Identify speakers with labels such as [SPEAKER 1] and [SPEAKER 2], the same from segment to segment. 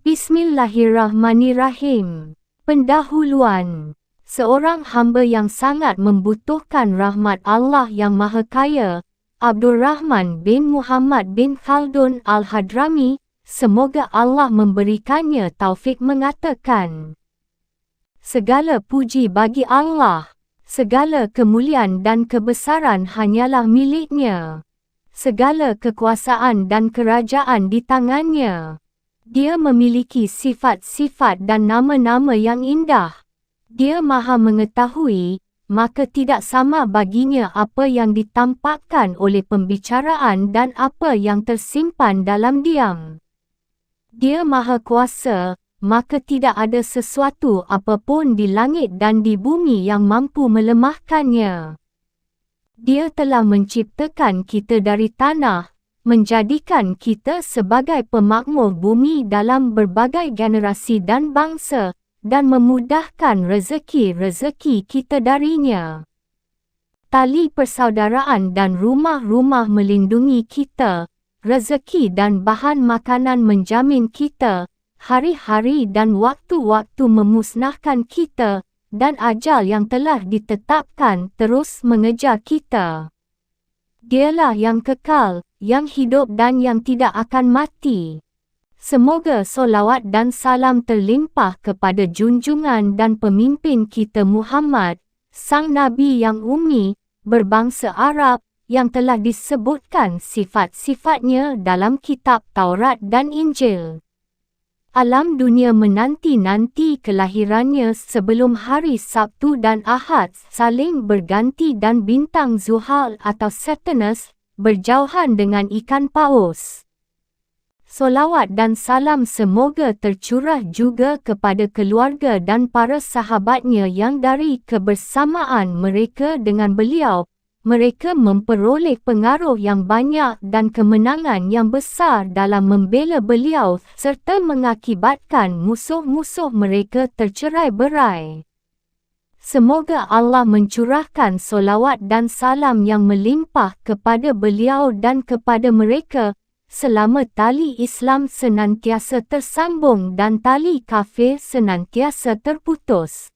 [SPEAKER 1] Bismillahirrahmanirrahim. Pendahuluan. Seorang hamba yang sangat membutuhkan rahmat Allah yang Maha Kaya, Abdul Rahman bin Muhammad bin Khaldun Al-Hadrami, semoga Allah memberikannya taufik mengatakan, segala puji bagi Allah, segala kemuliaan dan kebesaran hanyalah miliknya, segala kekuasaan dan kerajaan di tangannya. Dia memiliki sifat-sifat dan nama-nama yang indah. Dia Maha mengetahui, maka tidak sama baginya apa yang ditampakkan oleh pembicaraan dan apa yang tersimpan dalam diam. Dia Maha Kuasa, maka tidak ada sesuatu apapun di langit dan di bumi yang mampu melemahkannya. Dia telah menciptakan kita dari tanah, menjadikan kita sebagai pemakmur bumi dalam berbagai generasi dan bangsa, dan memudahkan rezeki-rezeki kita darinya. Tali persaudaraan dan rumah-rumah melindungi kita, rezeki dan bahan makanan menjamin kita, hari-hari dan waktu-waktu memusnahkan kita, dan ajal yang telah ditetapkan terus mengejar kita. Dialah yang kekal, yang hidup dan yang tidak akan mati. Semoga solawat dan salam terlimpah kepada junjungan dan pemimpin kita Muhammad, sang Nabi yang ummi, berbangsa Arab, yang telah disebutkan sifat-sifatnya dalam kitab Taurat dan Injil. Alam dunia menanti-nanti kelahirannya sebelum hari Sabtu dan Ahad saling berganti dan bintang Zuhal atau Saturnus berjauhan dengan ikan paus. Solawat dan salam semoga tercurah juga kepada keluarga dan para sahabatnya yang dari kebersamaan mereka dengan beliau, mereka memperoleh pengaruh yang banyak dan kemenangan yang besar dalam membela beliau serta mengakibatkan musuh-musuh mereka tercerai-berai. Semoga Allah mencurahkan solawat dan salam yang melimpah kepada beliau dan kepada mereka, selama tali Islam senantiasa tersambung dan tali kafir senantiasa terputus.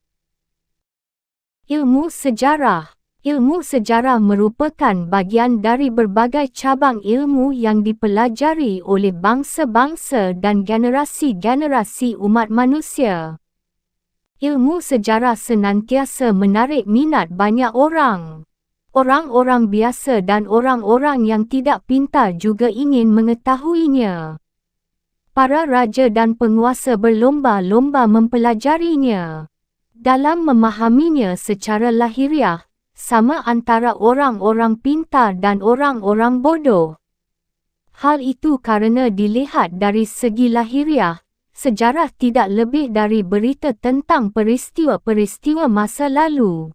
[SPEAKER 1] Ilmu sejarah. Ilmu sejarah merupakan bagian dari berbagai cabang ilmu yang dipelajari oleh bangsa-bangsa dan generasi-generasi umat manusia. Ilmu sejarah senantiasa menarik minat banyak orang. Orang-orang biasa dan orang-orang yang tidak pintar juga ingin mengetahuinya. Para raja dan penguasa berlomba-lomba mempelajarinya. Dalam memahaminya secara lahiriah, sama antara orang-orang pintar dan orang-orang bodoh. Hal itu kerana dilihat dari segi lahiriah, sejarah tidak lebih dari berita tentang peristiwa-peristiwa masa lalu.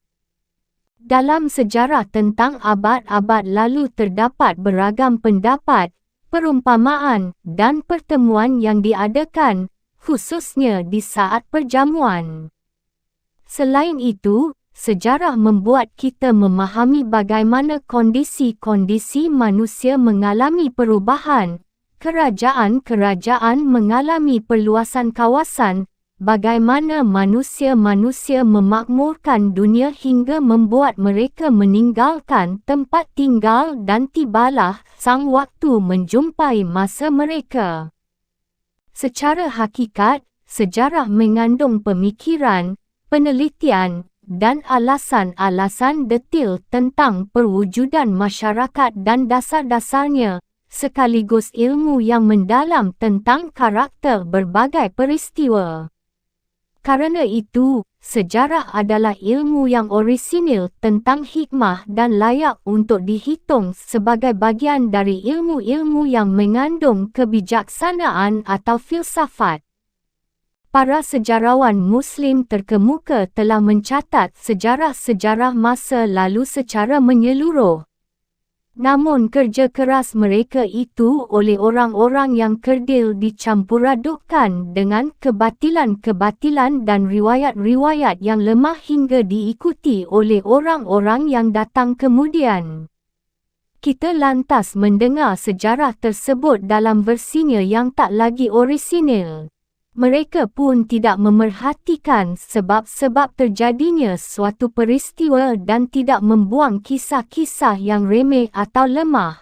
[SPEAKER 1] Dalam sejarah tentang abad-abad lalu terdapat beragam pendapat, perumpamaan, dan pertemuan yang diadakan, khususnya di saat perjamuan. Selain itu, sejarah membuat kita memahami bagaimana kondisi-kondisi manusia mengalami perubahan, kerajaan-kerajaan mengalami perluasan kawasan, bagaimana manusia-manusia memakmurkan dunia hingga membuat mereka meninggalkan tempat tinggal dan tibalah sang waktu menjumpai masa mereka. Secara hakikat, sejarah mengandung pemikiran, penelitian, dan alasan-alasan detil tentang perwujudan masyarakat dan dasar-dasarnya, sekaligus ilmu yang mendalam tentang karakter berbagai peristiwa. Karena itu, sejarah adalah ilmu yang orisinil tentang hikmah dan layak untuk dihitung sebagai bagian dari ilmu-ilmu yang mengandung kebijaksanaan atau filsafat. Para sejarawan Muslim terkemuka telah mencatat sejarah-sejarah masa lalu secara menyeluruh. Namun kerja keras mereka itu oleh orang-orang yang kerdil dicampuradukkan dengan kebatilan-kebatilan dan riwayat-riwayat yang lemah hingga diikuti oleh orang-orang yang datang kemudian. Kita lantas mendengar sejarah tersebut dalam versinya yang tak lagi orisinil. Mereka pun tidak memerhatikan sebab-sebab terjadinya suatu peristiwa dan tidak membuang kisah-kisah yang remeh atau lemah.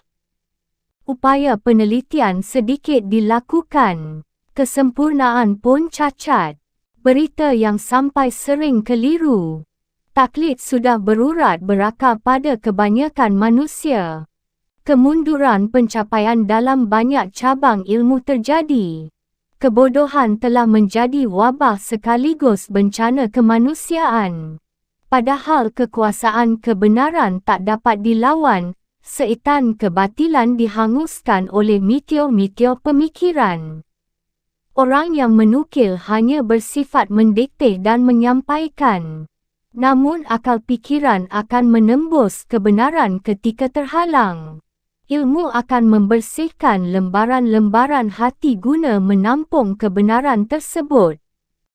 [SPEAKER 1] Upaya penelitian sedikit dilakukan. Kesempurnaan pun cacat. Berita yang sampai sering keliru. Taklid sudah berurat berakar pada kebanyakan manusia. Kemunduran pencapaian dalam banyak cabang ilmu terjadi. Kebodohan telah menjadi wabah sekaligus bencana kemanusiaan. Padahal kekuasaan kebenaran tak dapat dilawan, syaitan kebatilan dihanguskan oleh meteor-meteor pemikiran. Orang yang menukil hanya bersifat mendikte dan menyampaikan. Namun akal pikiran akan menembus kebenaran ketika terhalang. Ilmu akan membersihkan lembaran-lembaran hati guna menampung kebenaran tersebut.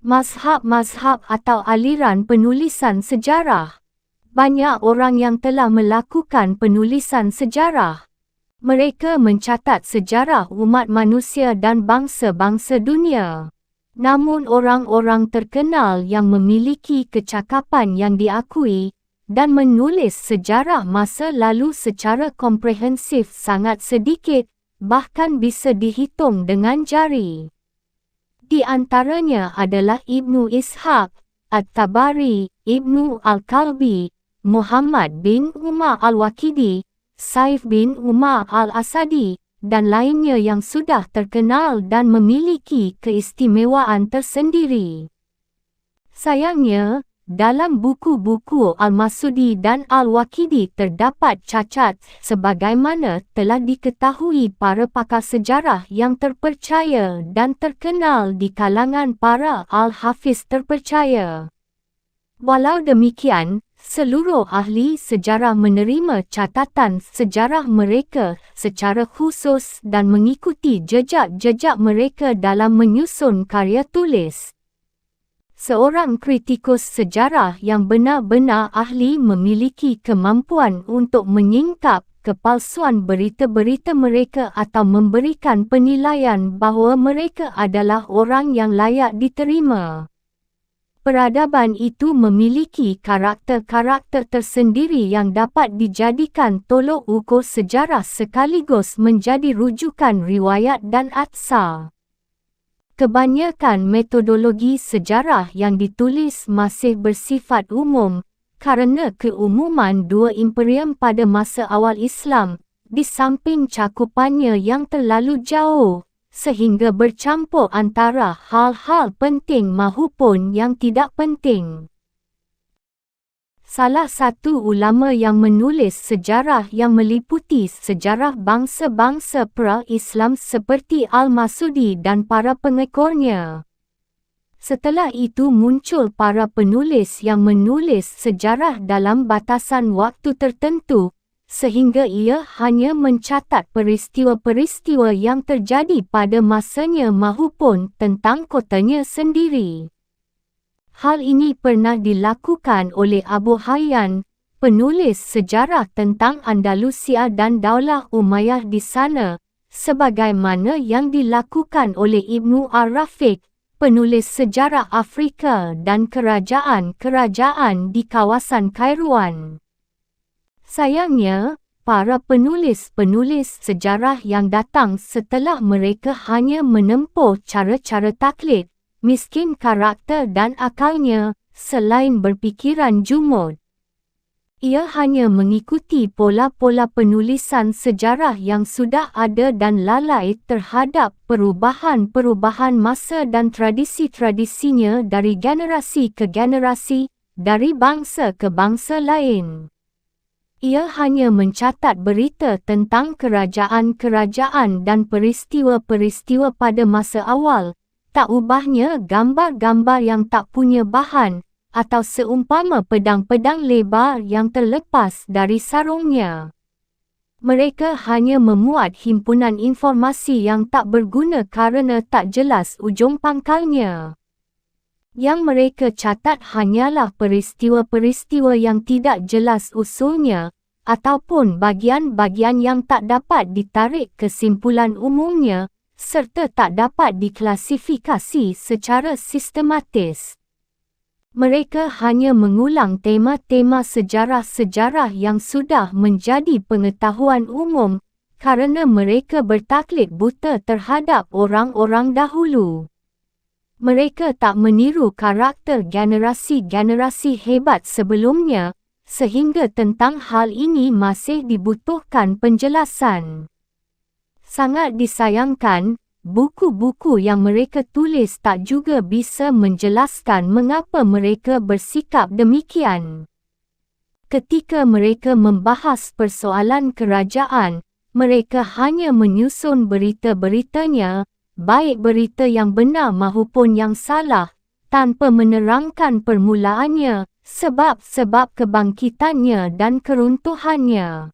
[SPEAKER 1] Mazhab-mazhab atau aliran penulisan sejarah. Banyak orang yang telah melakukan penulisan sejarah. Mereka mencatat sejarah umat manusia dan bangsa-bangsa dunia. Namun orang-orang terkenal yang memiliki kecakapan yang diakui dan menulis sejarah masa lalu secara komprehensif sangat sedikit, bahkan bisa dihitung dengan jari. Di antaranya adalah Ibnu Ishaq, At-Tabari, Ibnu Al-Kalbi, Muhammad bin Umar Al-Waqidi, Saif bin Umar Al-Asadi, dan lainnya yang sudah terkenal dan memiliki keistimewaan tersendiri. Sayangnya, dalam buku-buku Al-Masudi dan Al-Waqidi terdapat cacat sebagaimana telah diketahui para pakar sejarah yang terpercaya dan terkenal di kalangan para Al-Hafiz terpercaya. Walau demikian, seluruh ahli sejarah menerima catatan sejarah mereka secara khusus dan mengikuti jejak-jejak mereka dalam menyusun karya tulis. Seorang kritikus sejarah yang benar-benar ahli memiliki kemampuan untuk menyingkap kepalsuan berita-berita mereka atau memberikan penilaian bahawa mereka adalah orang yang layak diterima. Peradaban itu memiliki karakter-karakter tersendiri yang dapat dijadikan tolok ukur sejarah sekaligus menjadi rujukan riwayat dan atsar. Kebanyakan metodologi sejarah yang ditulis masih bersifat umum kerana keumuman dua imperium pada masa awal Islam, di samping cakupannya yang terlalu jauh, sehingga bercampur antara hal-hal penting mahupun yang tidak penting. Salah satu ulama yang menulis sejarah yang meliputi sejarah bangsa-bangsa pra-Islam seperti Al-Masudi dan para pengekornya. Setelah itu muncul para penulis yang menulis sejarah dalam batasan waktu tertentu, sehingga ia hanya mencatat peristiwa-peristiwa yang terjadi pada masanya mahupun tentang kotanya sendiri. Hal ini pernah dilakukan oleh Abu Hayyan, penulis sejarah tentang Andalusia dan Daulah Umayyah di sana, sebagaimana yang dilakukan oleh Ibnu Ar-Rafiq, penulis sejarah Afrika dan kerajaan-kerajaan di kawasan Kairouan. Sayangnya, para penulis-penulis sejarah yang datang setelah mereka hanya menempuh cara-cara taklid, miskin karakter dan akalnya, selain berpikiran jumud. Ia hanya mengikuti pola-pola penulisan sejarah yang sudah ada dan lalai terhadap perubahan-perubahan masa dan tradisi-tradisinya dari generasi ke generasi, dari bangsa ke bangsa lain. Ia hanya mencatat berita tentang kerajaan-kerajaan dan peristiwa-peristiwa pada masa awal, tak ubahnya gambar-gambar yang tak punya bahan, atau seumpama pedang-pedang lebar yang terlepas dari sarungnya. Mereka hanya memuat himpunan informasi yang tak berguna kerana tak jelas ujung pangkalnya. Yang mereka catat hanyalah peristiwa-peristiwa yang tidak jelas usulnya, ataupun bagian-bagian yang tak dapat ditarik kesimpulan umumnya, serta tak dapat diklasifikasi secara sistematis. Mereka hanya mengulang tema-tema sejarah-sejarah yang sudah menjadi pengetahuan umum kerana mereka bertaklid buta terhadap orang-orang dahulu. Mereka tak meniru karakter generasi-generasi hebat sebelumnya, sehingga tentang hal ini masih dibutuhkan penjelasan. Sangat disayangkan, buku-buku yang mereka tulis tak juga bisa menjelaskan mengapa mereka bersikap demikian. Ketika mereka membahas persoalan kerajaan, mereka hanya menyusun berita-beritanya, baik berita yang benar maupun yang salah, tanpa menerangkan permulaannya, sebab-sebab kebangkitannya dan keruntuhannya.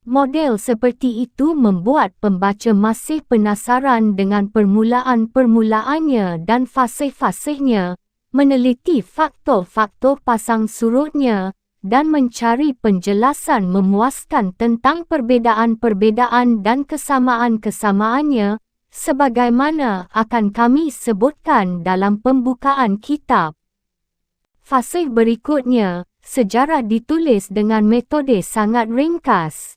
[SPEAKER 1] Model seperti itu membuat pembaca masih penasaran dengan permulaan-permulaannya dan fasih-fasihnya, meneliti faktor-faktor pasang surutnya, dan mencari penjelasan memuaskan tentang perbezaan-perbezaan dan kesamaan-kesamaannya, sebagaimana akan kami sebutkan dalam pembukaan kitab. Fasih berikutnya, sejarah ditulis dengan metode sangat ringkas.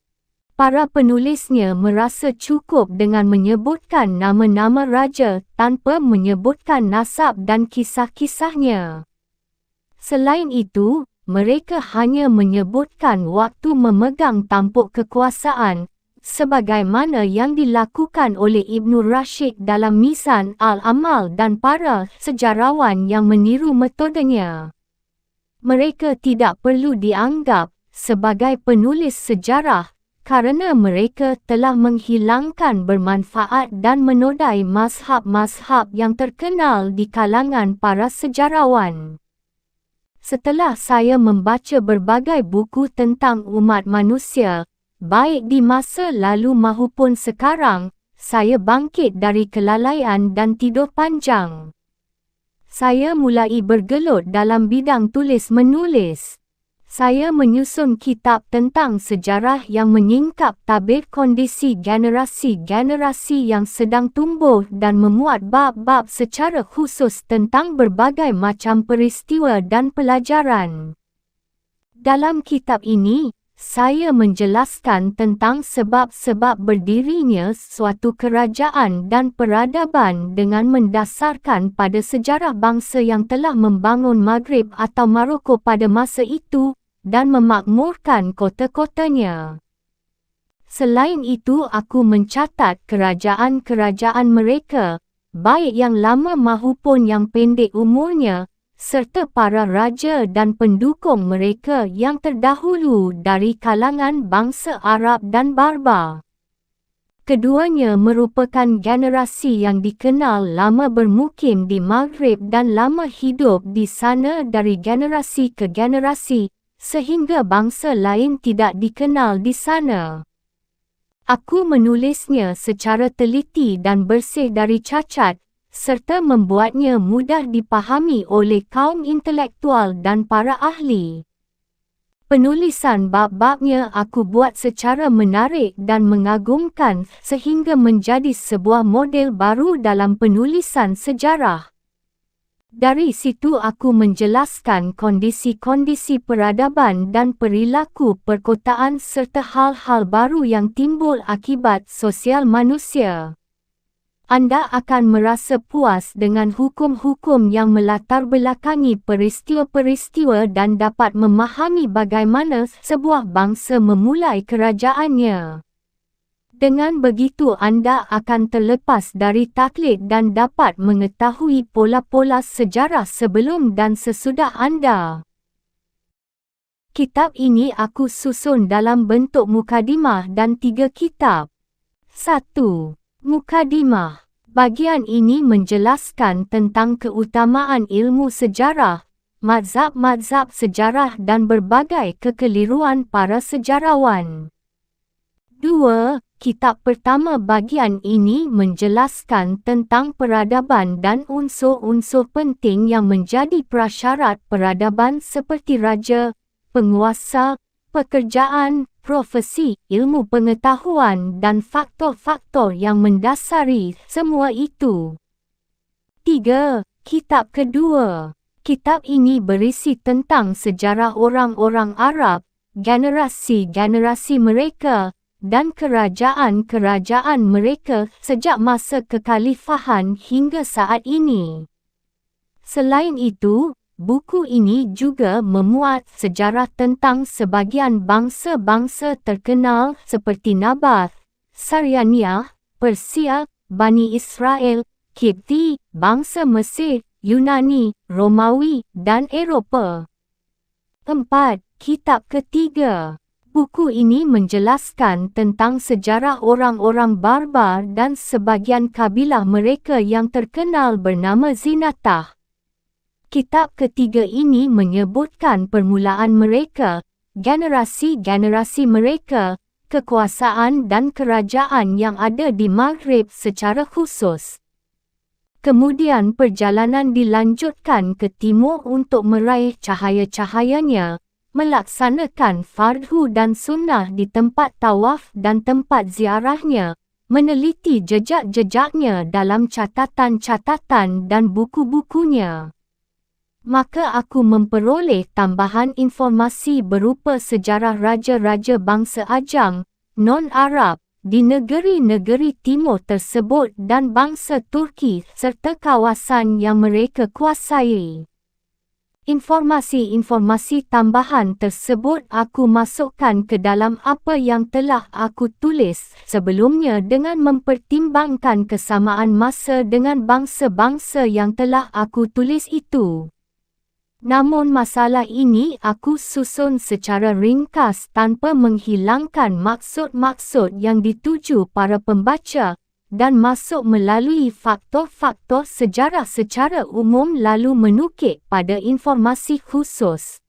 [SPEAKER 1] Para penulisnya merasa cukup dengan menyebutkan nama-nama raja tanpa menyebutkan nasab dan kisah-kisahnya. Selain itu, mereka hanya menyebutkan waktu memegang tampuk kekuasaan, sebagaimana yang dilakukan oleh Ibn Rashid dalam Mizan al-Amal dan para sejarawan yang meniru metodenya. Mereka tidak perlu dianggap sebagai penulis sejarah, kerana mereka telah menghilangkan bermanfaat dan menodai mazhab-mazhab yang terkenal di kalangan para sejarawan. Setelah saya membaca berbagai buku tentang umat manusia, baik di masa lalu maupun sekarang, saya bangkit dari kelalaian dan tidur panjang. Saya mulai bergelut dalam bidang tulis-menulis. Saya menyusun kitab tentang sejarah yang menyingkap tabir kondisi generasi-generasi yang sedang tumbuh dan memuat bab-bab secara khusus tentang berbagai macam peristiwa dan pelajaran. Dalam kitab ini, saya menjelaskan tentang sebab-sebab berdirinya suatu kerajaan dan peradaban dengan mendasarkan pada sejarah bangsa yang telah membangun Maghrib atau Maroko pada masa itu, dan memakmurkan kota-kotanya. Selain itu, aku mencatat kerajaan-kerajaan mereka, baik yang lama maupun yang pendek umurnya, serta para raja dan pendukung mereka yang terdahulu dari kalangan bangsa Arab dan Barbar. Keduanya merupakan generasi yang dikenal lama bermukim di Maghrib dan lama hidup di sana dari generasi ke generasi, sehingga bangsa lain tidak dikenal di sana. Aku menulisnya secara teliti dan bersih dari cacat, serta membuatnya mudah dipahami oleh kaum intelektual dan para ahli. Penulisan bab-babnya aku buat secara menarik dan mengagumkan sehingga menjadi sebuah model baru dalam penulisan sejarah. Dari situ aku menjelaskan kondisi-kondisi peradaban dan perilaku perkotaan serta hal-hal baru yang timbul akibat sosial manusia. Anda akan merasa puas dengan hukum-hukum yang melatar belakangi peristiwa-peristiwa dan dapat memahami bagaimana sebuah bangsa memulai kerajaannya. Dengan begitu anda akan terlepas dari taklid dan dapat mengetahui pola-pola sejarah sebelum dan sesudah anda. Kitab ini aku susun dalam bentuk mukadimah dan 3 kitab. 1. Mukadimah. Bagian ini menjelaskan tentang keutamaan ilmu sejarah, mazhab-mazhab sejarah dan berbagai kekeliruan para sejarawan. 2. Kitab pertama bagian ini menjelaskan tentang peradaban dan unsur-unsur penting yang menjadi prasyarat peradaban seperti raja, penguasa, pekerjaan, profesi, ilmu pengetahuan dan faktor-faktor yang mendasari semua itu. 3. Kitab kedua. Kitab ini berisi tentang sejarah orang-orang Arab, generasi-generasi mereka, dan kerajaan-kerajaan mereka sejak masa kekhalifahan hingga saat ini. Selain itu, buku ini juga memuat sejarah tentang sebahagian bangsa-bangsa terkenal seperti Nabath, Saryaniyah, Persia, Bani Israel, Kipti, bangsa Mesir, Yunani, Romawi, dan Eropah. 4. Kitab ketiga. Buku ini menjelaskan tentang sejarah orang-orang Barbar dan sebahagian kabilah mereka yang terkenal bernama Zinatah. Kitab ketiga ini menyebutkan permulaan mereka, generasi-generasi mereka, kekuasaan dan kerajaan yang ada di Maghrib secara khusus. Kemudian perjalanan dilanjutkan ke timur untuk meraih cahaya-cahayanya, melaksanakan fardu dan sunnah di tempat tawaf dan tempat ziarahnya, meneliti jejak-jejaknya dalam catatan-catatan dan buku-bukunya. Maka aku memperoleh tambahan informasi berupa sejarah raja-raja bangsa Ajam, non-Arab, di negeri-negeri timur tersebut dan bangsa Turki serta kawasan yang mereka kuasai. Informasi-informasi tambahan tersebut aku masukkan ke dalam apa yang telah aku tulis sebelumnya dengan mempertimbangkan kesamaan masa dengan bangsa-bangsa yang telah aku tulis itu. Namun masalah ini aku susun secara ringkas tanpa menghilangkan maksud-maksud yang dituju para pembaca dan masuk melalui faktor-faktor sejarah secara umum lalu menukik pada informasi khusus.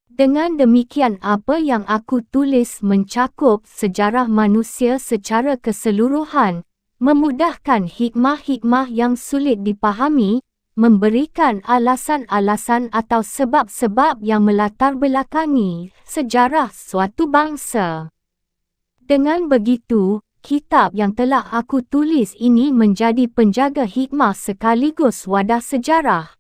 [SPEAKER 1] Dengan demikian apa yang aku tulis mencakup sejarah manusia secara keseluruhan, memudahkan hikmah-hikmah yang sulit dipahami, memberikan alasan-alasan atau sebab-sebab yang melatar belakangi sejarah suatu bangsa. Dengan begitu, kitab yang telah aku tulis ini menjadi penjaga hikmah sekaligus wadah sejarah.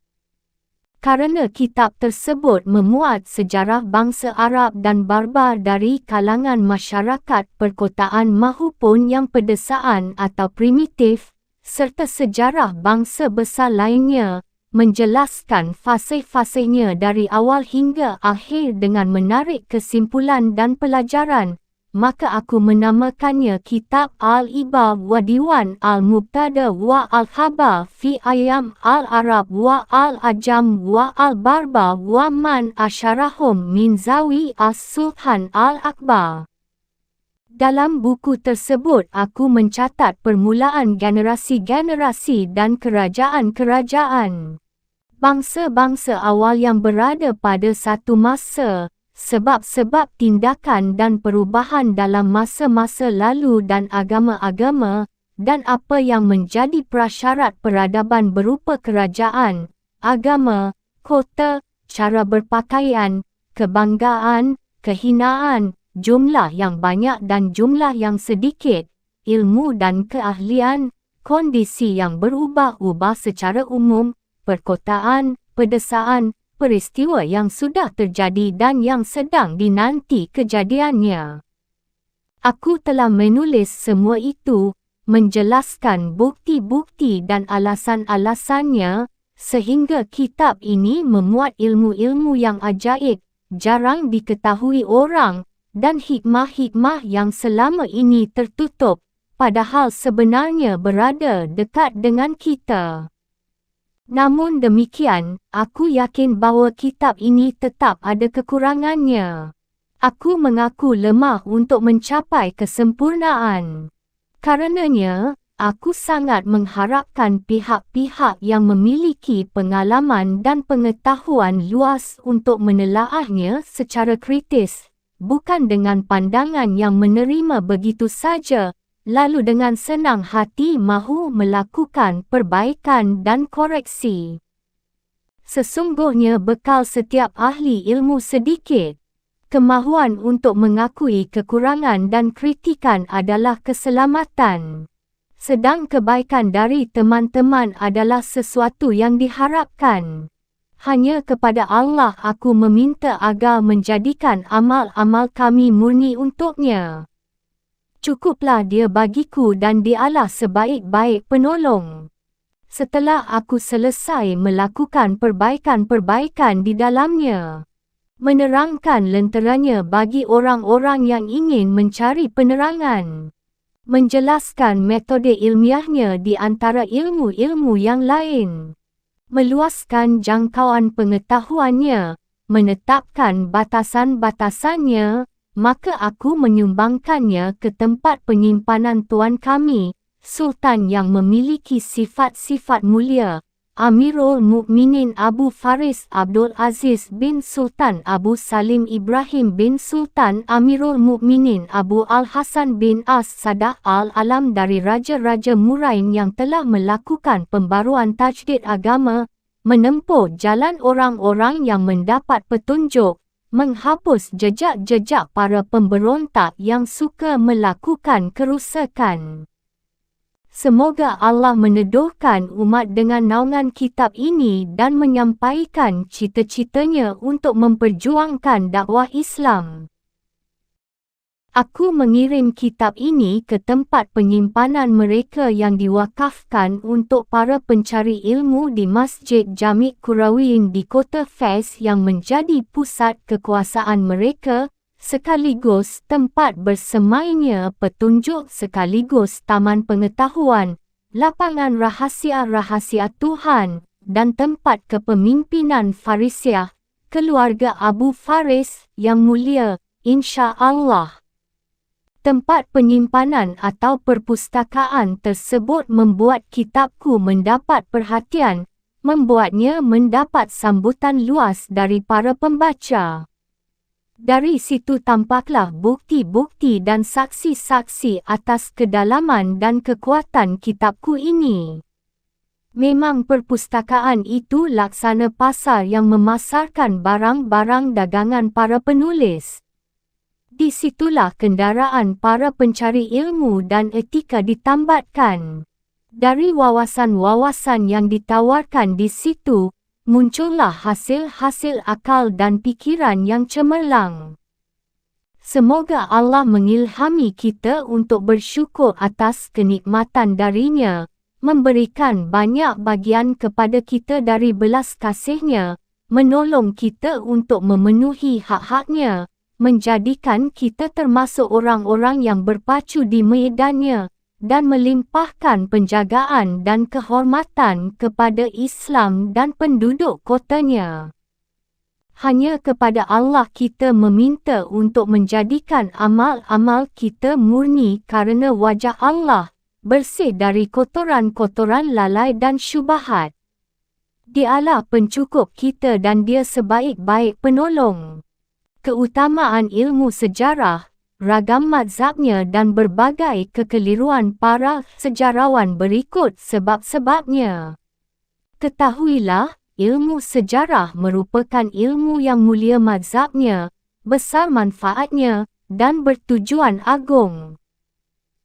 [SPEAKER 1] Karena kitab tersebut memuat sejarah bangsa Arab dan Barbar dari kalangan masyarakat perkotaan mahupun yang pedesaan atau primitif, serta sejarah bangsa besar lainnya, menjelaskan fase-fasenya dari awal hingga akhir dengan menarik kesimpulan dan pelajaran, maka aku menamakannya Kitab Al-Ibar wa Diwan Al-Mubtada wa Al-Khabar fi Ayyam Al-Arab wa Al-Ajam wa Al-Barbar wa Man Asyarahum min Zawi As-Sultan Al-Akbar. Dalam buku tersebut aku mencatat permulaan generasi-generasi dan kerajaan-kerajaan. Bangsa-bangsa awal yang berada pada satu masa, sebab-sebab tindakan dan perubahan dalam masa-masa lalu dan agama-agama, dan apa yang menjadi prasyarat peradaban berupa kerajaan, agama, kota, cara berpakaian, kebanggaan, kehinaan, jumlah yang banyak dan jumlah yang sedikit, ilmu dan keahlian, kondisi yang berubah-ubah secara umum, perkotaan, pedesaan, peristiwa yang sudah terjadi dan yang sedang dinanti kejadiannya. Aku telah menulis semua itu, menjelaskan bukti-bukti dan alasan-alasannya, sehingga kitab ini memuat ilmu-ilmu yang ajaib, jarang diketahui orang, dan hikmah-hikmah yang selama ini tertutup, padahal sebenarnya berada dekat dengan kita. Namun demikian, aku yakin bahawa kitab ini tetap ada kekurangannya. Aku mengaku lemah untuk mencapai kesempurnaan. Karenanya, aku sangat mengharapkan pihak-pihak yang memiliki pengalaman dan pengetahuan luas untuk menelaahnya secara kritis, bukan dengan pandangan yang menerima begitu saja, lalu dengan senang hati mahu melakukan perbaikan dan koreksi. Sesungguhnya bekal setiap ahli ilmu sedikit. Kemahuan untuk mengakui kekurangan dan kritikan adalah keselamatan. Sedang kebaikan dari teman-teman adalah sesuatu yang diharapkan. Hanya kepada Allah aku meminta agar menjadikan amal-amal kami murni untuknya. Cukuplah Dia bagiku dan Dialah sebaik-baik penolong. Setelah aku selesai melakukan perbaikan-perbaikan di dalamnya, menerangkan lenteranya bagi orang-orang yang ingin mencari penerangan, menjelaskan metode ilmiahnya di antara ilmu-ilmu yang lain, meluaskan jangkauan pengetahuannya, menetapkan batasan-batasannya, maka aku menyumbangkannya ke tempat penyimpanan Tuan kami, Sultan yang memiliki sifat-sifat mulia, Amirul Mukminin Abu Faris Abdul Aziz bin Sultan Abu Salim Ibrahim bin Sultan Amirul Mukminin Abu Al-Hasan bin As-Sadah Al-Alam dari Raja-Raja Murain yang telah melakukan pembaruan tajdid agama, menempuh jalan orang-orang yang mendapat petunjuk, menghapus jejak-jejak para pemberontak yang suka melakukan kerusakan. Semoga Allah meneduhkan umat dengan naungan kitab ini dan menyampaikan cita-citanya untuk memperjuangkan dakwah Islam. Aku mengirim kitab ini ke tempat penyimpanan mereka yang diwakafkan untuk para pencari ilmu di Masjid Jami' Qurawiyyin di kota Fez yang menjadi pusat kekuasaan mereka, sekaligus tempat bersemainya petunjuk sekaligus taman pengetahuan, lapangan rahasia-rahasia Tuhan, dan tempat kepemimpinan Farisiah, keluarga Abu Faris yang mulia, insya Allah. Tempat penyimpanan atau perpustakaan tersebut membuat kitabku mendapat perhatian, membuatnya mendapat sambutan luas dari para pembaca. Dari situ tampaklah bukti-bukti dan saksi-saksi atas kedalaman dan kekuatan kitabku ini. Memang perpustakaan itu laksana pasar yang memasarkan barang-barang dagangan para penulis. Di situlah kendaraan para pencari ilmu dan etika ditambatkan. Dari wawasan-wawasan yang ditawarkan di situ, muncullah hasil-hasil akal dan pikiran yang cemerlang. Semoga Allah mengilhami kita untuk bersyukur atas kenikmatan darinya, memberikan banyak bagian kepada kita dari belas kasih-Nya, menolong kita untuk memenuhi hak-haknya, menjadikan kita termasuk orang-orang yang berpacu di medannya, dan melimpahkan penjagaan dan kehormatan kepada Islam dan penduduk kotanya. Hanya kepada Allah kita meminta untuk menjadikan amal-amal kita murni kerana wajah Allah, bersih dari kotoran-kotoran lalai dan syubhat. Dialah pencukup kita dan Dia sebaik-baik penolong. Keutamaan ilmu sejarah, ragam mazhabnya dan berbagai kekeliruan para sejarawan berikut sebab-sebabnya. Ketahuilah, ilmu sejarah merupakan ilmu yang mulia mazhabnya, besar manfaatnya, dan bertujuan agung.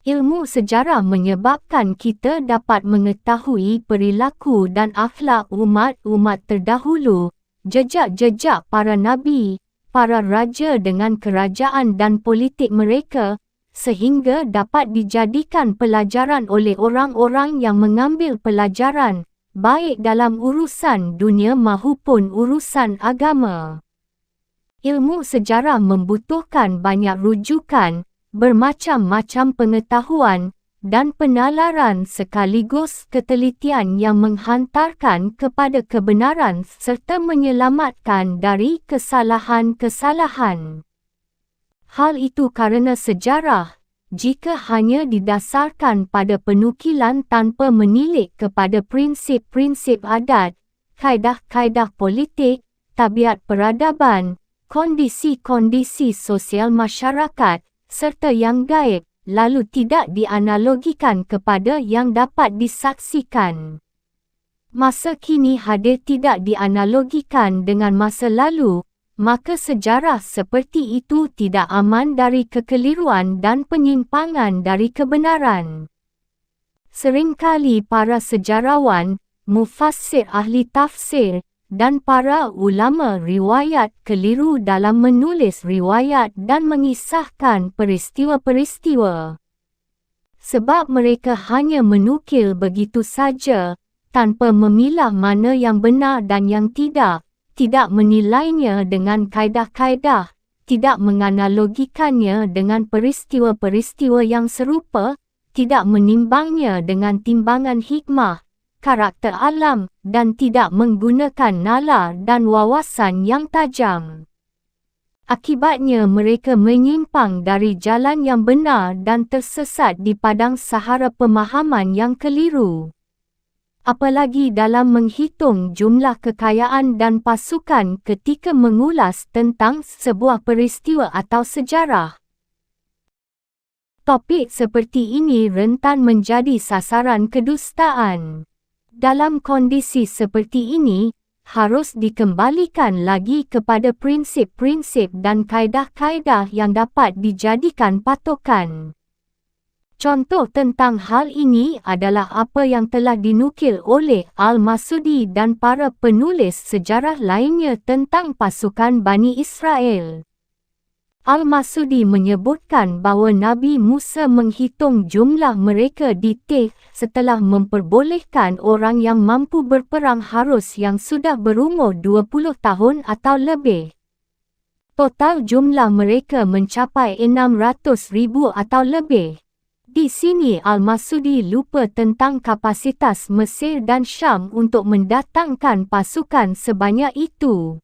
[SPEAKER 1] Ilmu sejarah menyebabkan kita dapat mengetahui perilaku dan akhlak umat-umat terdahulu, jejak-jejak para nabi, para raja dengan kerajaan dan politik mereka, sehingga dapat dijadikan pelajaran oleh orang-orang yang mengambil pelajaran, baik dalam urusan dunia maupun urusan agama. Ilmu sejarah membutuhkan banyak rujukan, bermacam-macam pengetahuan, dan penalaran sekaligus ketelitian yang menghantarkan kepada kebenaran serta menyelamatkan dari kesalahan-kesalahan. Hal itu kerana sejarah, jika hanya didasarkan pada penukilan tanpa menilik kepada prinsip-prinsip adat, kaedah-kaedah politik, tabiat peradaban, kondisi-kondisi sosial masyarakat, serta yang gaib, lalu tidak dianalogikan kepada yang dapat disaksikan. Masa kini hadir tidak dianalogikan dengan masa lalu, maka sejarah seperti itu tidak aman dari kekeliruan dan penyimpangan dari kebenaran. Seringkali para sejarawan, mufassir ahli tafsir, dan para ulama riwayat keliru dalam menulis riwayat dan mengisahkan peristiwa-peristiwa. Sebab mereka hanya menukil begitu saja, tanpa memilah mana yang benar dan yang tidak menilainya dengan kaedah-kaedah, tidak menganalogikannya dengan peristiwa-peristiwa yang serupa, tidak menimbangnya dengan timbangan hikmah, karakter alam, dan tidak menggunakan nalar dan wawasan yang tajam. Akibatnya mereka menyimpang dari jalan yang benar dan tersesat di padang sahara pemahaman yang keliru. Apalagi dalam menghitung jumlah kekayaan dan pasukan ketika mengulas tentang sebuah peristiwa atau sejarah. Topik seperti ini rentan menjadi sasaran kedustaan. Dalam kondisi seperti ini, harus dikembalikan lagi kepada prinsip-prinsip dan kaedah-kaedah yang dapat dijadikan patokan. Contoh tentang hal ini adalah apa yang telah dinukil oleh Al-Masudi dan para penulis sejarah lainnya tentang pasukan Bani Israel. Al-Masudi menyebutkan bahawa Nabi Musa menghitung jumlah mereka detail setelah memperbolehkan orang yang mampu berperang harus yang sudah berumur 20 tahun atau lebih. Total jumlah mereka mencapai 600,000 atau lebih. Di sini Al-Masudi lupa tentang kapasitas Mesir dan Syam untuk mendatangkan pasukan sebanyak itu.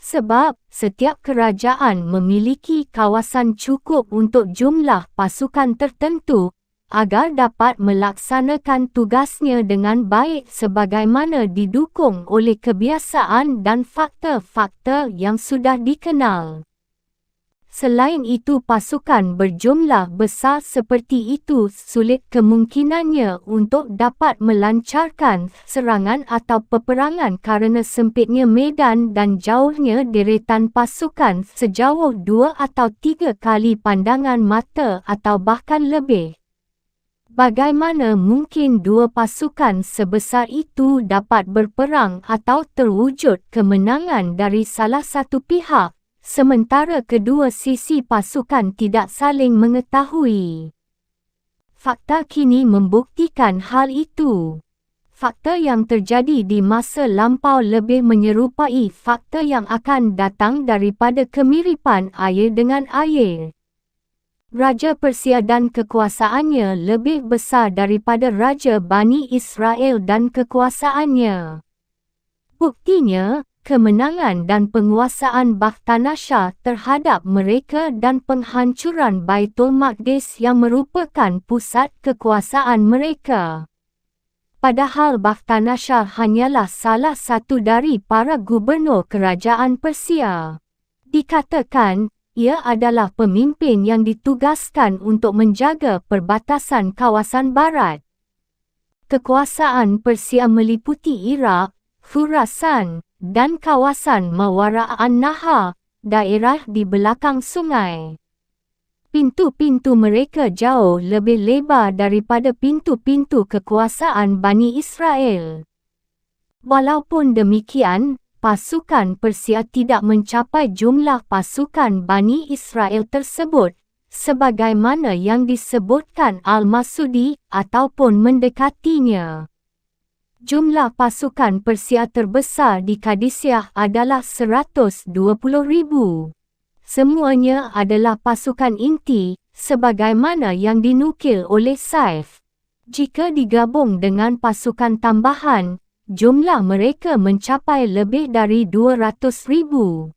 [SPEAKER 1] Sebab, setiap kerajaan memiliki kawasan cukup untuk jumlah pasukan tertentu, agar dapat melaksanakan tugasnya dengan baik sebagaimana didukung oleh kebiasaan dan fakta-fakta yang sudah dikenal. Selain itu pasukan berjumlah besar seperti itu sulit kemungkinannya untuk dapat melancarkan serangan atau peperangan kerana sempitnya medan dan jauhnya deretan pasukan sejauh 2 atau 3 kali pandangan mata atau bahkan lebih. Bagaimana mungkin dua pasukan sebesar itu dapat berperang atau terwujud kemenangan dari salah satu pihak? Sementara kedua sisi pasukan tidak saling mengetahui. Fakta kini membuktikan hal itu. Fakta yang terjadi di masa lampau lebih menyerupai fakta yang akan datang daripada kemiripan air dengan air. Raja Persia dan kekuasaannya lebih besar daripada Raja Bani Israel dan kekuasaannya. Buktinya, kemenangan dan penguasaan Bakhtanasar terhadap mereka dan penghancuran Baitul Maqdis yang merupakan pusat kekuasaan mereka. Padahal Bakhtanasar hanyalah salah satu dari para gubernur kerajaan Persia. Dikatakan, ia adalah pemimpin yang ditugaskan untuk menjaga perbatasan kawasan barat. Kekuasaan Persia meliputi Iraq, Khurasan, dan kawasan Mawara an-Nahar, daerah di belakang sungai. Pintu-pintu mereka jauh lebih lebar daripada pintu-pintu kekuasaan Bani Israel. Walaupun demikian, pasukan Persia tidak mencapai jumlah pasukan Bani Israel tersebut, sebagaimana yang disebutkan Al-Masudi ataupun mendekatinya. Jumlah pasukan Persia terbesar di Qadisiyah adalah 120,000. Semuanya adalah pasukan inti, sebagaimana yang dinukil oleh Saif. Jika digabung dengan pasukan tambahan, jumlah mereka mencapai lebih dari 200,000.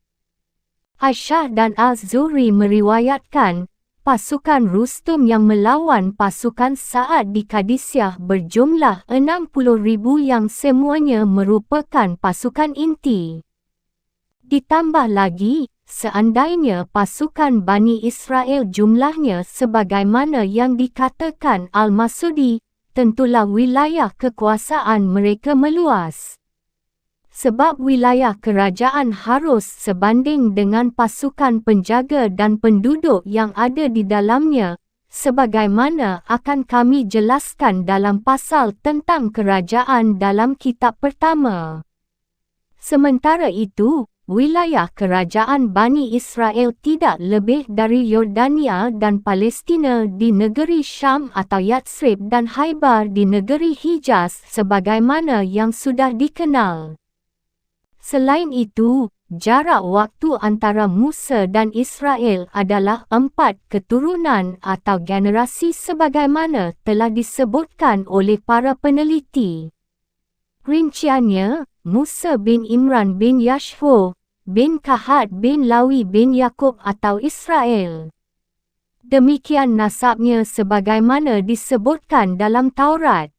[SPEAKER 1] Aisyah dan Az-Zuhri meriwayatkan, pasukan Rustum yang melawan pasukan Sa'ad di Qadisiyah berjumlah 60,000 yang semuanya merupakan pasukan inti. Ditambah lagi, seandainya pasukan Bani Israel jumlahnya sebagaimana yang dikatakan Al-Masudi, tentulah wilayah kekuasaan mereka meluas. Sebab wilayah kerajaan harus sebanding dengan pasukan penjaga dan penduduk yang ada di dalamnya, sebagaimana akan kami jelaskan dalam pasal tentang kerajaan dalam kitab pertama. Sementara itu, wilayah kerajaan Bani Israel tidak lebih dari Yordania dan Palestina di negeri Syam atau Yatsrib dan Haibar di negeri Hijaz sebagaimana yang sudah dikenal. Selain itu, jarak waktu antara Musa dan Israel adalah 4 keturunan atau generasi sebagaimana telah disebutkan oleh para peneliti. Rinciannya, Musa bin Imran bin Yashfo, bin Kahat bin Lawi bin Yakub atau Israel. Demikian nasabnya sebagaimana disebutkan dalam Taurat.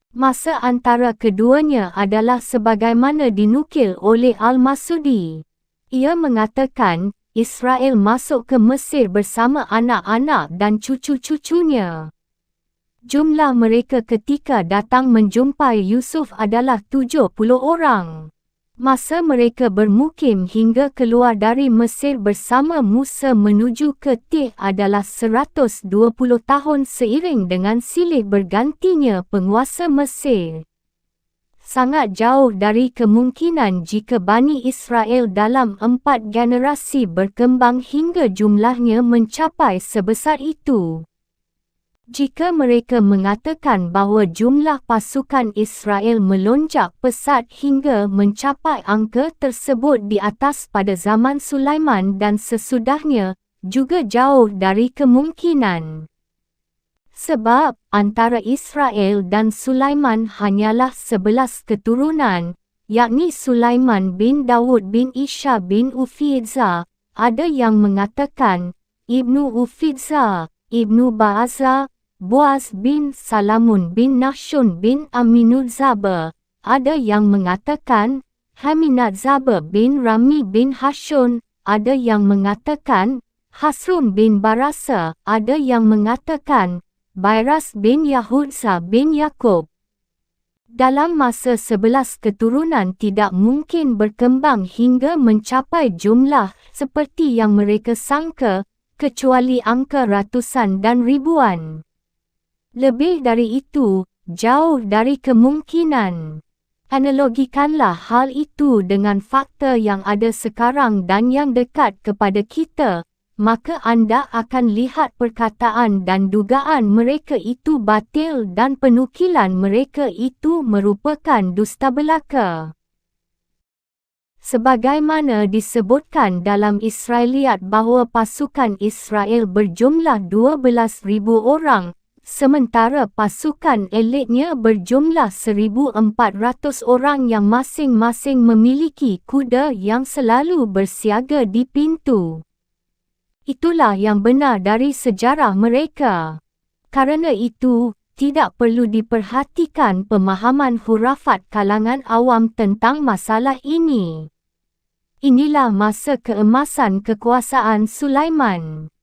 [SPEAKER 1] Masa antara keduanya adalah sebagaimana dinukil oleh Al-Masudi. Ia mengatakan, Israel masuk ke Mesir bersama anak-anak dan cucu-cucunya. Jumlah mereka ketika datang menjumpai Yusuf adalah 70 orang. Masa mereka bermukim hingga keluar dari Mesir bersama Musa menuju ke Tih adalah 120 tahun seiring dengan silih bergantinya penguasa Mesir. Sangat jauh dari kemungkinan jika Bani Israel dalam 4 generasi berkembang hingga jumlahnya mencapai sebesar itu. Jika mereka mengatakan bahawa jumlah pasukan Israel melonjak pesat hingga mencapai angka tersebut di atas pada zaman Sulaiman dan sesudahnya, juga jauh dari kemungkinan. Sebab, antara Israel dan Sulaiman hanyalah 11 keturunan, yakni Sulaiman bin Dawud bin Isha bin Ufidza, ada yang mengatakan, Ibnu Ufidza, Ibnu Ba'aza, Boaz bin Salamun bin Nahshun bin Aminudzaba, ada yang mengatakan, Haminadzaba bin Rami bin Hashun, ada yang mengatakan, Hasrun bin Barasa, ada yang mengatakan, Bayras bin Yahudza bin Yakub. Dalam masa 11 keturunan tidak mungkin berkembang hingga mencapai jumlah seperti yang mereka sangka, kecuali angka ratusan dan ribuan. Lebih dari itu, jauh dari kemungkinan. Analogikanlah hal itu dengan fakta yang ada sekarang dan yang dekat kepada kita, maka anda akan lihat perkataan dan dugaan mereka itu batil dan penukilan mereka itu merupakan dusta belaka. Sebagaimana disebutkan dalam Israeliat bahawa pasukan Israel berjumlah 12,000 orang, sementara pasukan elitnya berjumlah 1,400 orang yang masing-masing memiliki kuda yang selalu bersiaga di pintu. Itulah yang benar dari sejarah mereka. Karena itu, tidak perlu diperhatikan pemahaman hurafat kalangan awam tentang masalah ini. Inilah masa keemasan kekuasaan Sulaiman.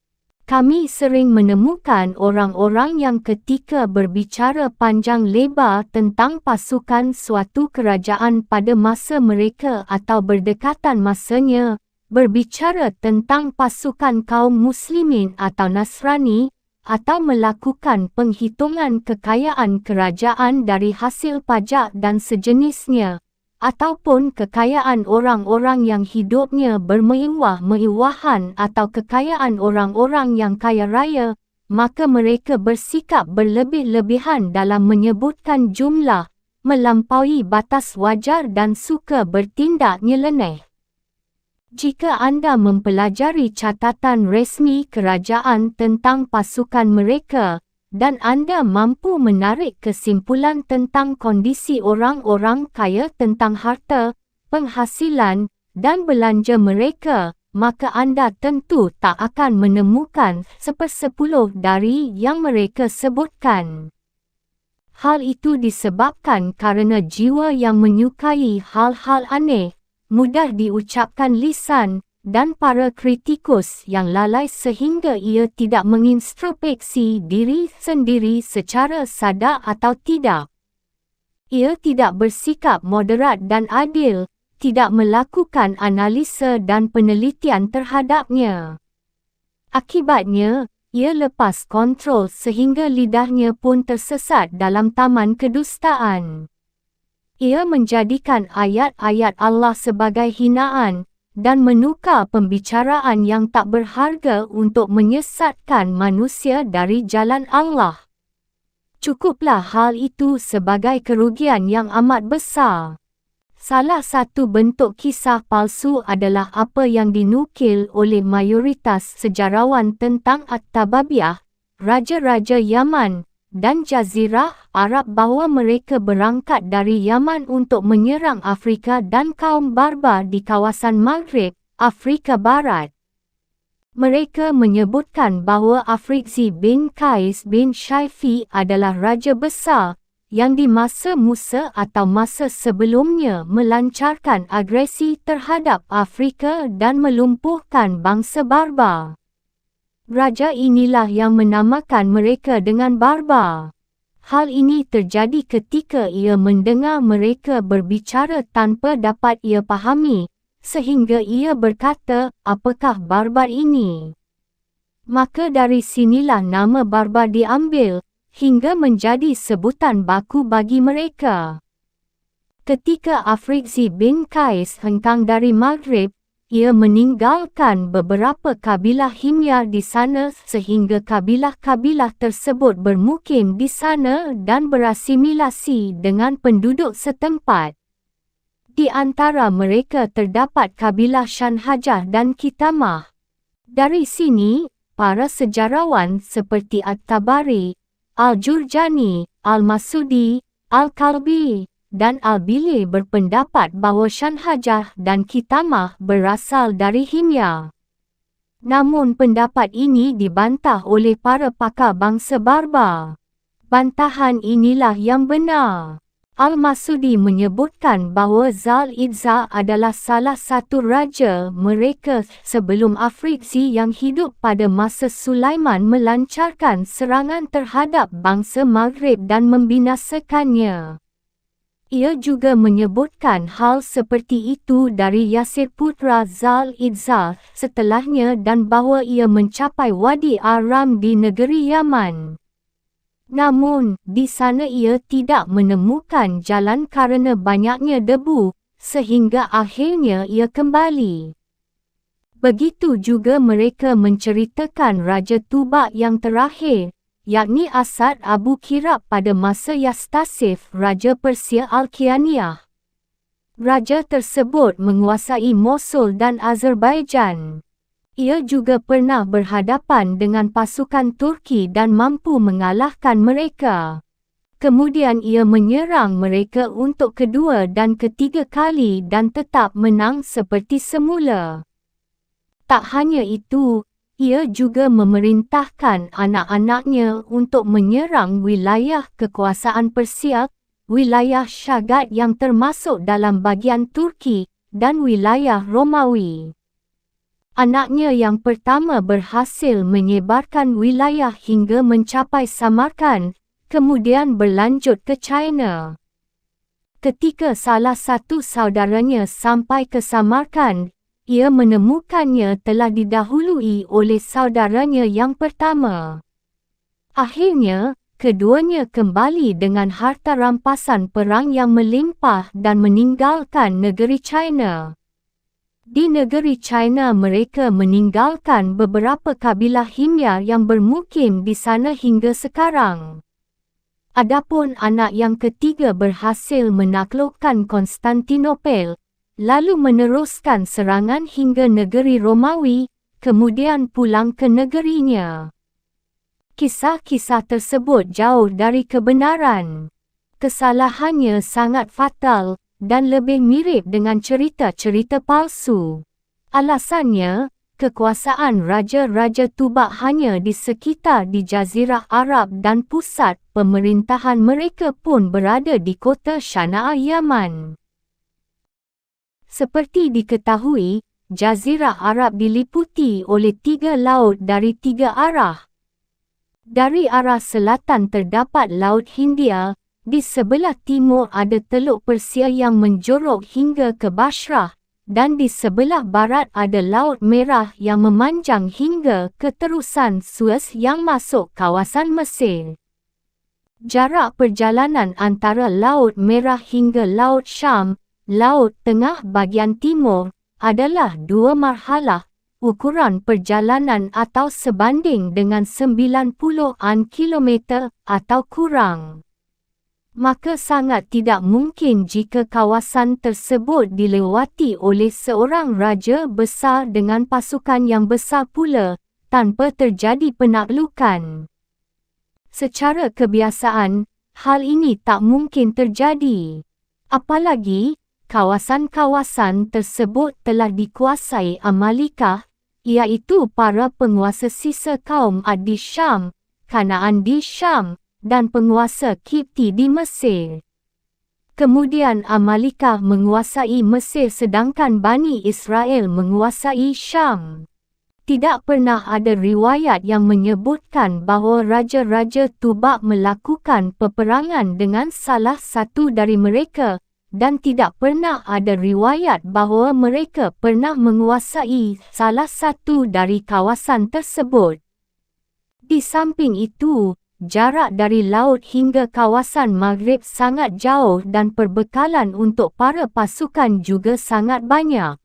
[SPEAKER 1] Kami sering menemukan orang-orang yang ketika berbicara panjang lebar tentang pasukan suatu kerajaan pada masa mereka atau berdekatan masanya, berbicara tentang pasukan kaum muslimin atau Nasrani, atau melakukan penghitungan kekayaan kerajaan dari hasil pajak dan sejenisnya, ataupun kekayaan orang-orang yang hidupnya bermewah-mewahan atau kekayaan orang-orang yang kaya raya, maka mereka bersikap berlebih-lebihan dalam menyebutkan jumlah, melampaui batas wajar dan suka bertindak nyeleneh. Jika anda mempelajari catatan resmi kerajaan tentang pasukan mereka, dan anda mampu menarik kesimpulan tentang kondisi orang-orang kaya tentang harta, penghasilan, dan belanja mereka, maka anda tentu tak akan menemukan 1/10 dari yang mereka sebutkan. Hal itu disebabkan kerana jiwa yang menyukai hal-hal aneh, mudah diucapkan lisan, dan para kritikus yang lalai sehingga ia tidak mengintrospeksi diri sendiri secara sadar atau tidak. Ia tidak bersikap moderat dan adil, tidak melakukan analisa dan penelitian terhadapnya. Akibatnya, ia lepas kontrol sehingga lidahnya pun tersesat dalam taman kedustaan. Ia menjadikan ayat-ayat Allah sebagai hinaan dan menukar pembicaraan yang tak berharga untuk menyesatkan manusia dari jalan Allah. Cukuplah hal itu sebagai kerugian yang amat besar. Salah satu bentuk kisah palsu adalah apa yang dinukil oleh mayoritas sejarawan tentang At-Tababiyah, raja-raja Yaman dan Jazirah Arab bahawa mereka berangkat dari Yaman untuk menyerang Afrika dan kaum Barbar di kawasan Maghrib, Afrika Barat. Mereka menyebutkan bahawa Afriqzi bin Qais bin Shaifi adalah raja besar yang di masa Musa atau masa sebelumnya melancarkan agresi terhadap Afrika dan melumpuhkan bangsa Barbar. Raja inilah yang menamakan mereka dengan Barbar. Hal ini terjadi ketika ia mendengar mereka berbicara tanpa dapat ia pahami, sehingga ia berkata, "Apakah Barbar ini?" Maka dari sinilah nama Barbar diambil, hingga menjadi sebutan baku bagi mereka. Ketika Afriqzi bin Qais hengkang dari Maghrib, ia meninggalkan beberapa kabilah Himyar di sana sehingga kabilah-kabilah tersebut bermukim di sana dan berasimilasi dengan penduduk setempat. Di antara mereka terdapat kabilah Shanhajar dan Kitamah. Dari sini, para sejarawan seperti At-Tabari, Al-Jurjani, Al-Masudi, Al-Kalbi, dan Al-Bili berpendapat bahawa Shanhajar dan Kitamah berasal dari Himyar. Namun pendapat ini dibantah oleh para pakar bangsa Barbar. Bantahan inilah yang benar. Al-Masudi menyebutkan bahawa Zal-Idza adalah salah satu raja mereka sebelum Afriqzi yang hidup pada masa Sulaiman melancarkan serangan terhadap bangsa Maghrib dan membinasakannya. Ia juga menyebutkan hal seperti itu dari Yasir putra Zal-Idza setelahnya dan bahawa ia mencapai Wadi Aram di negeri Yaman. Namun, di sana ia tidak menemukan jalan kerana banyaknya debu, sehingga akhirnya ia kembali. Begitu juga mereka menceritakan Raja Tubak yang terakhir, yakni Asad Abu Kirab pada masa Yastasif, Raja Persia Al-Kianiyah. Raja tersebut menguasai Mosul dan Azerbaijan. Ia juga pernah berhadapan dengan pasukan Turki dan mampu mengalahkan mereka. Kemudian ia menyerang mereka untuk kedua dan ketiga kali dan tetap menang seperti semula. Tak hanya itu, ia juga memerintahkan anak-anaknya untuk menyerang wilayah kekuasaan Persia, wilayah Syagat yang termasuk dalam bagian Turki, dan wilayah Romawi. Anaknya yang pertama berhasil menyebarkan wilayah hingga mencapai Samarkand, kemudian berlanjut ke China. Ketika salah satu saudaranya sampai ke Samarkand, ia menemukannya telah didahului oleh saudaranya yang pertama. Akhirnya, keduanya kembali dengan harta rampasan perang yang melimpah dan meninggalkan negeri China. Di negeri China mereka meninggalkan beberapa kabilah Himyar yang bermukim di sana hingga sekarang. Adapun anak yang ketiga berhasil menaklukkan Konstantinopel, lalu meneruskan serangan hingga negeri Romawi, kemudian pulang ke negerinya. Kisah-kisah tersebut jauh dari kebenaran. Kesalahannya sangat fatal dan lebih mirip dengan cerita-cerita palsu. Alasannya, kekuasaan Raja-Raja Tubak hanya di sekitar di Jazirah Arab dan pusat pemerintahan mereka pun berada di kota Sana'a, Yaman. Seperti diketahui, Jazirah Arab diliputi oleh 3 laut dari 3 arah. Dari arah selatan terdapat Laut Hindia, Di sebelah timur ada Teluk Persia yang menjorok hingga ke Basrah, dan di sebelah barat ada Laut Merah yang memanjang hingga ke terusan Suez yang masuk kawasan Mesir. Jarak perjalanan antara Laut Merah hingga Laut Syam, Laut Tengah bagian timur, adalah 2 marhalah, ukuran perjalanan atau sebanding dengan 90-an kilometer atau kurang. Maka sangat tidak mungkin jika kawasan tersebut dilewati oleh seorang raja besar dengan pasukan yang besar pula, tanpa terjadi penaklukan. Secara kebiasaan, hal ini tak mungkin terjadi. Apalagi, kawasan-kawasan tersebut telah dikuasai Amalikah, iaitu para penguasa sisa kaum Ad di Syam, Kanaan di Syam, dan penguasa Kipti di Mesir. Kemudian Amalikah menguasai Mesir sedangkan Bani Israel menguasai Syam. Tidak pernah ada riwayat yang menyebutkan bahawa Raja-Raja Tubak melakukan peperangan dengan salah satu dari mereka, dan tidak pernah ada riwayat bahawa mereka pernah menguasai salah satu dari kawasan tersebut. Di samping itu, jarak dari laut hingga kawasan Maghrib sangat jauh dan perbekalan untuk para pasukan juga sangat banyak.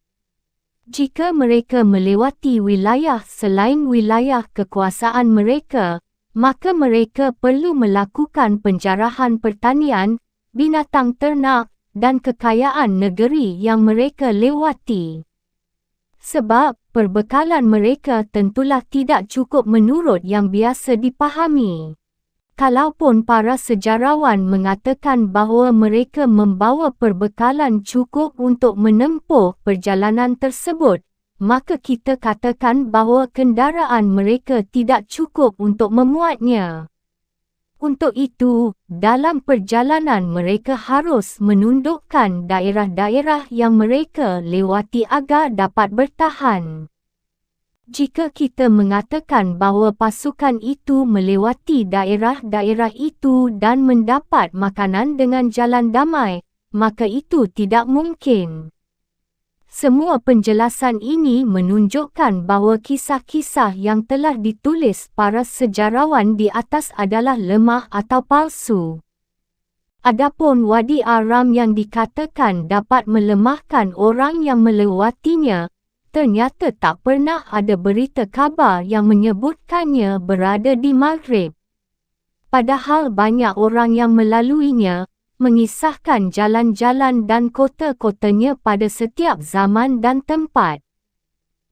[SPEAKER 1] Jika mereka melewati wilayah selain wilayah kekuasaan mereka, maka mereka perlu melakukan penjarahan pertanian, binatang ternak, dan kekayaan negeri yang mereka lewati. Sebab, perbekalan mereka tentulah tidak cukup menurut yang biasa dipahami. Kalaupun para sejarawan mengatakan bahawa mereka membawa perbekalan cukup untuk menempuh perjalanan tersebut, maka kita katakan bahawa kendaraan mereka tidak cukup untuk memuatnya. Untuk itu, dalam perjalanan mereka harus menundukkan daerah-daerah yang mereka lewati agar dapat bertahan. Jika kita mengatakan bahawa pasukan itu melewati daerah-daerah itu dan mendapat makanan dengan jalan damai, maka itu tidak mungkin. Semua penjelasan ini menunjukkan bahawa kisah-kisah yang telah ditulis para sejarawan di atas adalah lemah atau palsu. Adapun Wadi Aram yang dikatakan dapat melemahkan orang yang melewatinya, ternyata tak pernah ada berita khabar yang menyebutkannya berada di Maghrib. Padahal banyak orang yang melaluinya, mengisahkan jalan-jalan dan kota-kotanya pada setiap zaman dan tempat.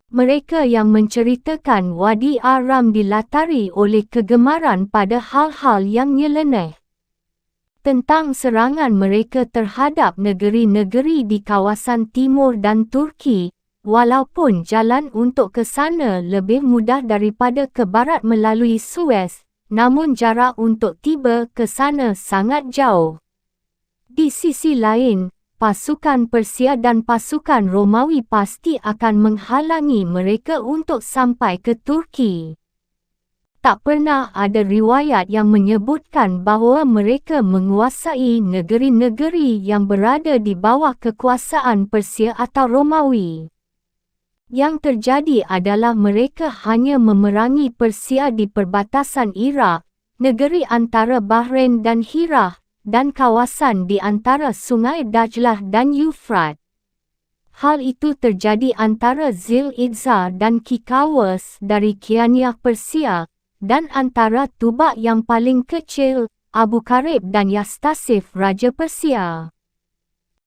[SPEAKER 1] Mereka yang menceritakan Wadi Aram dilatari oleh kegemaran pada hal-hal yang nyeleneh. Tentang serangan mereka terhadap negeri-negeri di kawasan timur dan Turki, walaupun jalan untuk ke sana lebih mudah daripada ke barat melalui Suez, namun jarak untuk tiba ke sana sangat jauh. Di sisi lain, pasukan Persia dan pasukan Romawi pasti akan menghalangi mereka untuk sampai ke Turki. Tak pernah ada riwayat yang menyebutkan bahawa mereka menguasai negeri-negeri yang berada di bawah kekuasaan Persia atau Romawi. Yang terjadi adalah mereka hanya memerangi Persia di perbatasan Iraq, negeri antara Bahrain dan Hirah, dan kawasan di antara Sungai Dajlah dan Yufrat. Hal itu terjadi antara Zil Idzar dan Kikawas dari Kianiah Persia, dan antara Tubak yang paling kecil, Abu Karib dan Yastasif Raja Persia.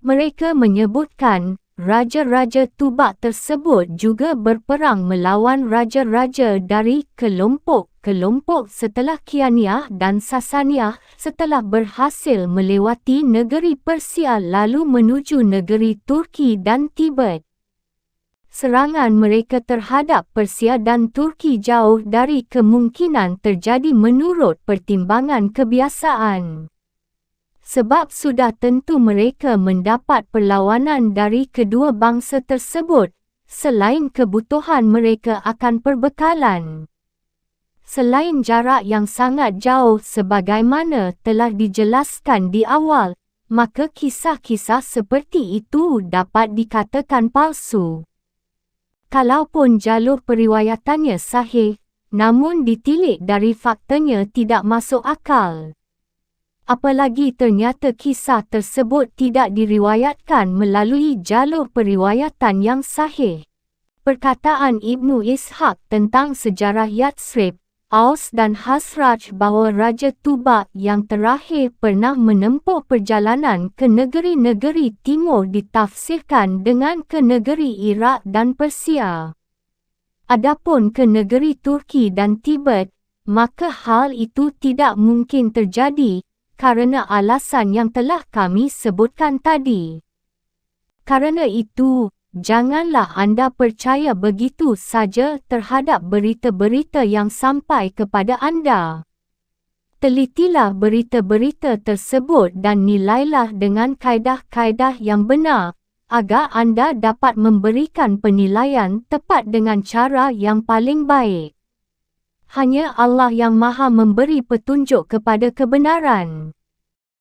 [SPEAKER 1] Mereka menyebutkan, raja-raja Tubak tersebut juga berperang melawan raja-raja dari kelompok-kelompok setelah Kianiah dan Sasaniah setelah berhasil melewati negeri Persia lalu menuju negeri Turki dan Tibet. Serangan mereka terhadap Persia dan Turki jauh dari kemungkinan terjadi menurut pertimbangan kebiasaan. Sebab sudah tentu mereka mendapat perlawanan dari kedua bangsa tersebut, selain kebutuhan mereka akan perbekalan. Selain jarak yang sangat jauh sebagaimana telah dijelaskan di awal, maka kisah-kisah seperti itu dapat dikatakan palsu. Kalaupun jalur periwayatannya sahih, namun ditilik dari faktanya tidak masuk akal. Apalagi ternyata kisah tersebut tidak diriwayatkan melalui jalur periwayatan yang sahih. Perkataan Ibnu Ishaq tentang sejarah Yatsrib, Aus dan Khazraj bahawa Raja Tuba yang terakhir pernah menempuh perjalanan ke negeri-negeri timur ditafsirkan dengan ke negeri Iraq dan Persia. Adapun ke negeri Turki dan Tibet, maka hal itu tidak mungkin terjadi kerana alasan yang telah kami sebutkan tadi. Karena itu, janganlah anda percaya begitu saja terhadap berita-berita yang sampai kepada anda. Telitilah berita-berita tersebut dan nilailah dengan kaedah-kaedah yang benar, agar anda dapat memberikan penilaian tepat dengan cara yang paling baik. Hanya Allah yang Maha memberi petunjuk kepada kebenaran.